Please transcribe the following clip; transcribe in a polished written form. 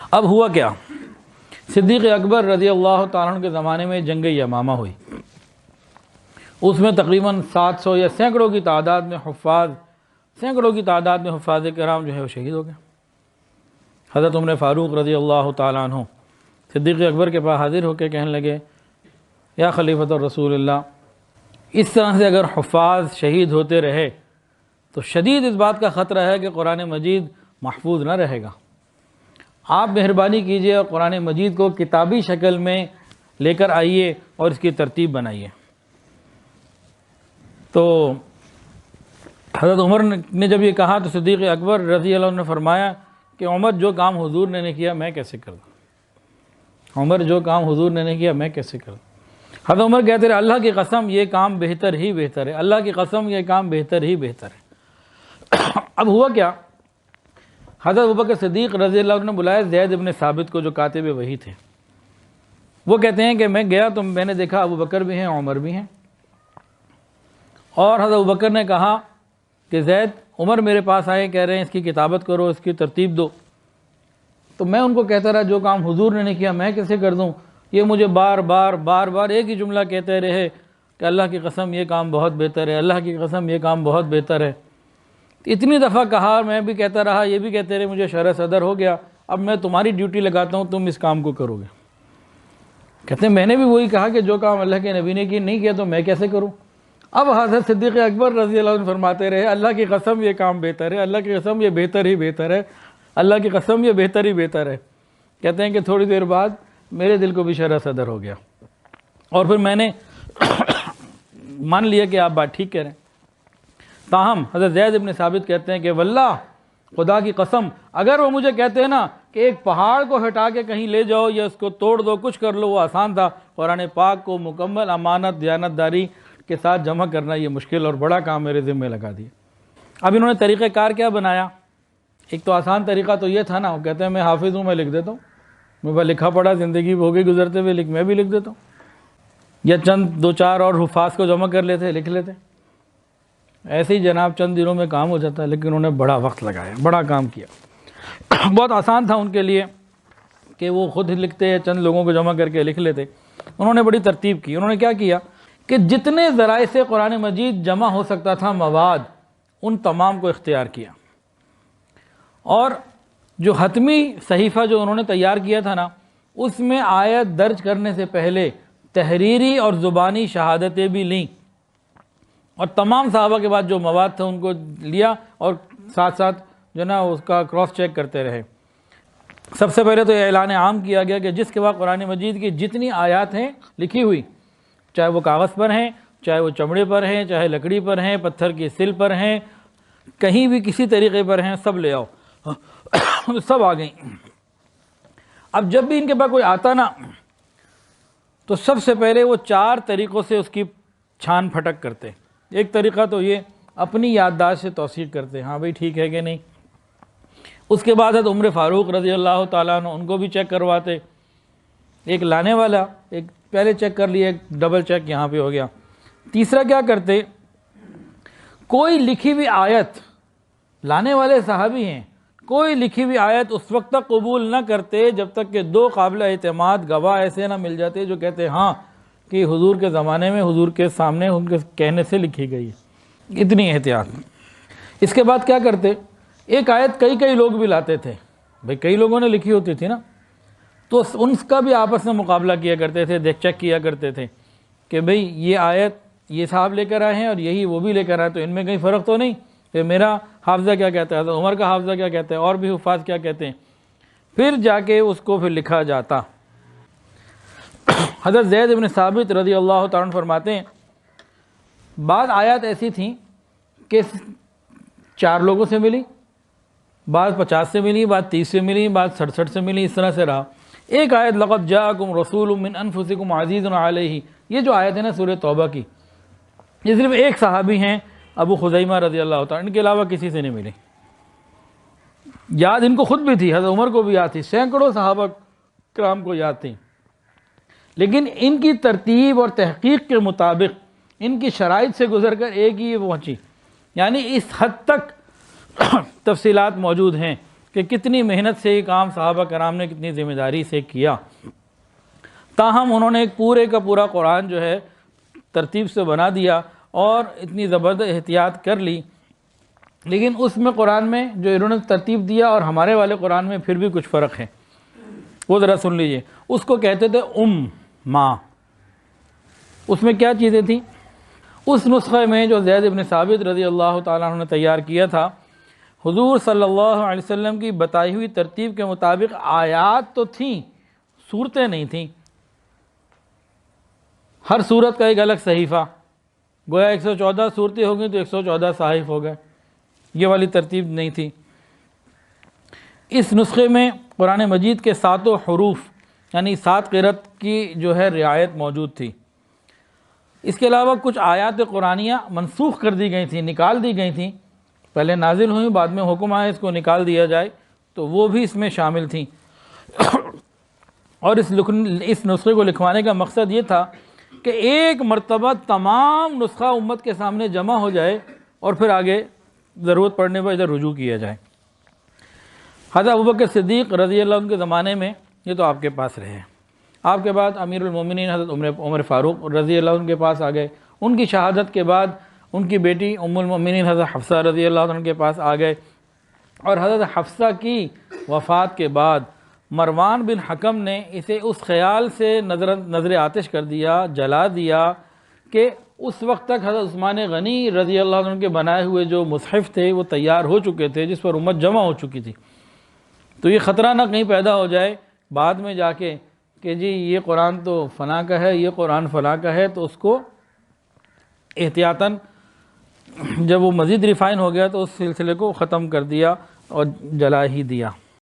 اب ہوا کیا، صدیق اکبر رضی اللہ تعالیٰ عنہ کے زمانے میں جنگ یمامہ ہوئی، اس میں تقریباً 700 یا سینکڑوں کی تعداد میں حفاظ کرام جو ہے وہ شہید ہو گئے۔ حضرت عمر فاروق رضی اللہ تعالیٰ عنہ صدیق اکبر کے پاس حاضر ہو کے کہنے لگے، یا خلیفۃ الرسول اللہ، اس طرح سے اگر حفاظ شہید ہوتے رہے تو شدید اس بات کا خطرہ ہے کہ قرآن مجید محفوظ نہ رہے گا۔ آپ مہربانی کیجئے اور قرآن مجید کو کتابی شکل میں لے کر آئیے اور اس کی ترتیب بنائیے۔ تو حضرت عمر نے جب یہ کہا تو صدیق اکبر رضی اللہ عنہ نے فرمایا کہ عمر، جو کام حضور نے نہیں کیا میں کیسے کر دوں؟ عمر، جو کام حضور نے نہیں کیا میں کیسے کر دوں؟ حضرت عمر کہتے رہے، اللہ کی قسم یہ کام بہتر ہی بہتر ہے، اللہ کی قسم یہ کام بہتر ہی بہتر ہے۔ اب ہوا کیا، حضرت ابوبکر صدیق رضی اللہ عنہ نے بلایا زید ابن ثابت کو، جو کاتب وحی تھے۔ وہ کہتے ہیں کہ میں گیا تو میں نے دیکھا ابوبکر بھی ہیں، عمر بھی ہیں، اور حضرت ابوبکر نے کہا کہ زید، عمر میرے پاس آئے، کہہ رہے ہیں اس کی کتابت کرو، اس کی ترتیب دو۔ تو میں ان کو کہتا رہا، جو کام حضور نے نہیں کیا میں کیسے کر دوں؟ یہ مجھے بار بار ایک ہی جملہ کہتے رہے کہ اللہ کی قسم یہ کام بہت بہتر ہے، اللہ کی قسم یہ کام بہت بہتر ہے۔ اتنی دفعہ کہا، میں بھی کہتا رہا، یہ بھی کہتے رہے، مجھے شرح صدر ہو گیا، اب میں تمہاری ڈیوٹی لگاتا ہوں، تم اس کام کو کرو گے۔ کہتے ہیں میں نے بھی وہی کہا کہ جو کام اللہ کے نبی نے نہیں کیا تو میں کیسے کروں؟ اب حضرت صدیق اکبر رضی اللہ عنہ فرماتے رہے، اللہ کی قسم یہ کام بہتر ہے، اللہ کی قسم یہ بہتر ہی بہتر ہے، اللہ کی قسم یہ بہتر ہی بہتر ہے۔ کہتے ہیں کہ تھوڑی دیر بعد میرے دل کو بھی شرح صدر ہو گیا، اور پھر میں نے مان لیا کہ آپ بات ٹھیک کہہ رہے ہیں۔ تاہم حضرت زید ابن ثابت کہتے ہیں کہ واللہ، خدا کی قسم، اگر وہ مجھے کہتے ہیں نا کہ ایک پہاڑ کو ہٹا کے کہیں لے جاؤ یا اس کو توڑ دو، کچھ کر لو، وہ آسان تھا، قرآن پاک کو مکمل امانت دیانت داری کے ساتھ جمع کرنا یہ مشکل اور بڑا کام میرے ذمہ لگا دیا۔ اب انہوں نے طریقہ کار کیا بنایا؟ ایک تو آسان طریقہ تو یہ تھا نا، وہ کہتے ہیں میں حافظ ہوں، میں لکھ دیتا ہوں، میں لکھا پڑھا زندگی ہو گئی گزرتے ہوئے، میں بھی لکھ دیتا ہوں، یا چند دو چار اور حفاظ کو جمع کر لیتے، لکھ لیتے۔ ایسے ہی جناب چند دنوں میں کام ہو جاتا ہے، لیکن انہوں نے بڑا وقت لگایا، بڑا کام کیا۔ بہت آسان تھا ان کے لیے کہ وہ خود لکھتے، چند لوگوں کو جمع کر کے لکھ لیتے۔ انہوں نے بڑی ترتیب کی۔ انہوں نے کیا کیا کہ جتنے ذرائع سے قرآن مجید جمع ہو سکتا تھا مواد، ان تمام کو اختیار کیا، اور جو حتمی صحیفہ جو انہوں نے تیار کیا تھا نا، اس میں آیت درج کرنے سے پہلے تحریری اور زبانی شہادتیں بھی لیں، اور تمام صحابہ کے بعد جو مواد تھا ان کو لیا، اور ساتھ ساتھ جو نا اس کا کراس چیک کرتے رہے۔ سب سے پہلے تو یہ اعلان عام کیا گیا کہ جس کے بعد قرآن مجید کی جتنی آیات ہیں لکھی ہوئی، چاہے وہ کاغذ پر ہیں، چاہے وہ چمڑے پر ہیں، چاہے لکڑی پر ہیں، پتھر کی سل پر ہیں، کہیں بھی کسی طریقے پر ہیں، سب لے آؤ۔ سب آ گئیں۔ اب جب بھی ان کے پاس کوئی آتا نا تو سب سے پہلے وہ 4 طریقوں سے اس کی چھان پھٹک کرتے۔ ایک طریقہ تو یہ اپنی یادداشت سے توثیق کرتے، ہاں بھئی ٹھیک ہے کہ نہیں۔ اس کے بعد حضرت عمر فاروق رضی اللہ تعالیٰ عنہ ان کو بھی چیک کرواتے، ایک لانے والا، ایک پہلے چیک کر لیا، ایک ڈبل چیک یہاں پہ ہو گیا۔ تیسرا کیا کرتے، کوئی لکھی ہوئی آیت، لانے والے صحابی ہیں، کوئی لکھی ہوئی آیت اس وقت تک قبول نہ کرتے جب تک کہ 2 قابل اعتماد گواہ ایسے نہ مل جاتے جو کہتے ہاں کہ حضور کے زمانے میں حضور کے سامنے ان کے کہنے سے لکھی گئی ہے۔ اتنی احتیاط۔ اس کے بعد کیا کرتے، ایک آیت کئی لوگ بھی لاتے تھے، بھئی کئی لوگوں نے لکھی ہوتی تھی نا، تو ان کا بھی آپس میں مقابلہ کیا کرتے تھے، چیک کیا کرتے تھے کہ بھئی یہ آیت یہ صاحب لے کر آئے ہیں اور یہی وہ بھی لے کر آئے، تو ان میں کہیں فرق تو نہیں، کہ میرا حافظہ کیا کہتا ہے، حضرت عمر کا حافظہ کیا کہتا ہے، اور بھی حفاظ کیا کہتے ہیں۔ پھر جا کے اس کو پھر لکھا جاتا۔ حضرت زید ابن ثابت رضی اللہ تعالیٰ عنہ فرماتے ہیں، بعض آیات ایسی تھیں کہ 4 لوگوں سے ملی، بعض 50 سے ملی، بعض 30 سے ملی، بعض 67 سے ملی، اس طرح سے رہا۔ ایک آیت لقد جاءکم رسول من انفسکم عزیز علیہ، یہ جو آیت ہے نا سورہ توبہ کی، یہ صرف ایک صحابی ہیں ابو خزیمہ رضی اللہ تعالیٰ، ان کے علاوہ کسی سے نہیں ملی۔ یاد ان کو خود بھی تھی، حضرت عمر کو بھی یاد تھی، سینکڑوں صحابہ کرام کو یاد تھی، لیکن ان کی ترتیب اور تحقیق کے مطابق ان کی شرائط سے گزر کر ایک ہی پہنچی، یعنی اس حد تک تفصیلات موجود ہیں کہ کتنی محنت سے یہ کام صحابہ کرام نے کتنی ذمہ داری سے کیا. تاہم انہوں نے ایک پورے کا پورا قرآن جو ہے ترتیب سے بنا دیا اور اتنی زبردست احتیاط کر لی، لیکن اس میں قرآن میں جو انہوں نے ترتیب دیا اور ہمارے والے قرآن میں پھر بھی کچھ فرق ہے. وہ ذرا سن لیجئے. اس کو کہتے تھے ماں. اس میں کیا چیزیں تھیں؟ اس نسخے میں جو زید بن ثابت رضی اللہ تعالیٰ عنہ نے تیار کیا تھا، حضور صلی اللہ علیہ وسلم کی بتائی ہوئی ترتیب کے مطابق آیات تو تھیں، صورتیں نہیں تھیں. ہر صورت کا ایک الگ صحیفہ، گویا 114 صورتیں ہو گئیں تو 114 صحائف ہو گئے. یہ والی ترتیب نہیں تھی. اس نسخے میں قرآن مجید کے 7 حروف یعنی 7 قرأت کی جو ہے رعایت موجود تھی. اس کے علاوہ کچھ آیات قرآنیہ منسوخ کر دی گئی تھیں، نکال دی گئی تھیں. پہلے نازل ہوئیں، بعد میں حکم آیا اس کو نکال دیا جائے، تو وہ بھی اس میں شامل تھیں. اور اس نسخے کو لکھوانے کا مقصد یہ تھا کہ ایک مرتبہ تمام نسخہ امت کے سامنے جمع ہو جائے اور پھر آگے ضرورت پڑنے پر ادھر رجوع کیا جائے. حضرت ابوبکر صدیق رضی اللہ عنہ کے زمانے میں یہ تو آپ کے پاس رہے. آپ کے بعد امیر المومنین حضرت عمر فاروق رضی اللہ عنہ کے پاس آ گئے. ان کی شہادت کے بعد ان کی بیٹی ام المومنین حضرت حفصہ رضی اللہ عنہ کے پاس آ گئے. اور حضرت حفصہ کی وفات کے بعد مروان بن حکم نے اسے اس خیال سے نظر آتش کر دیا، جلا دیا کہ اس وقت تک حضرت عثمان غنی رضی اللہ عنہ کے بنائے ہوئے جو مصحف تھے وہ تیار ہو چکے تھے، جس پر امت جمع ہو چکی تھی. تو یہ خطرہ نہ کہیں پیدا ہو جائے بعد میں جا کے کہ جی یہ قرآن تو فلاں کا ہے، یہ قرآن فلاں کا ہے. تو اس کو احتیاطاً جب وہ مزید ریفائن ہو گیا تو اس سلسلے کو ختم کر دیا اور جلا ہی دیا.